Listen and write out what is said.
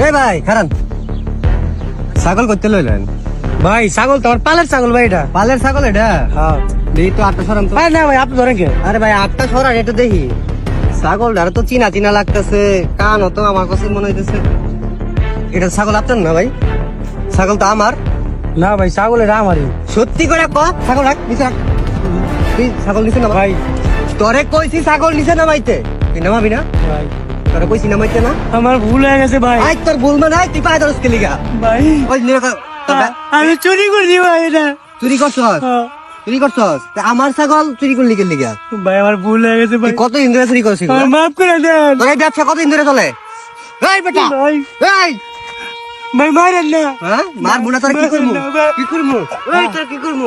এই ভাই খারান, ছাগল করতে লইলেন ভাই ছাগল তো আমার পালের ছাগল ভাই এটা। পালের ছাগল এটা? হ্যাঁ দেখি তো আটটা সরাম তো। ভাই না ভাই আপনি ধরেন কে? আরে ভাই আটটা সরান এটা দেখি। ছাগল তো চিনা চিনা লাগতেছে, কান তো আমার কাছে মনে হইতেছে। এটা ছাগল আপনার না ভাই? ছাগল তো আমার। না ভাই ছাগল এটা আমারই। সত্যি করে ক, ছাগল রাখ নিচে রাখ। তুই ছাগল নিচে না ভাই তোরে কইছি ছাগল নিচে নামাইতে, তুই নামাবি না? ভাই তোরে কইছি নামাইতে না? আমার ভুল হয়ে গেছে ভাই। আই তোর ভুল মানে তুই পায় ধরস কে লিগা? ভাই ওই আমি চুরি করছি ভাই এটা। চুরি করছস? হ্যাঁ। চুরি করছস? তা আমার ছাগল চুরি করলি কে লিগা? ভাই আমার ভুল হয়ে গেছে ভাই। তুই কতদিন ধরে চুরি করছিস? আমার মাফ করে দেন তোর এই ব্যবসা কতদিন ধরে চলে? এই বেটা ভাই। এই ভাই মারেন না। হ্যাঁ মারবো না, তোর কি করবো? মারেন না, ভাই। কি করবো? এই তোর কি করবো?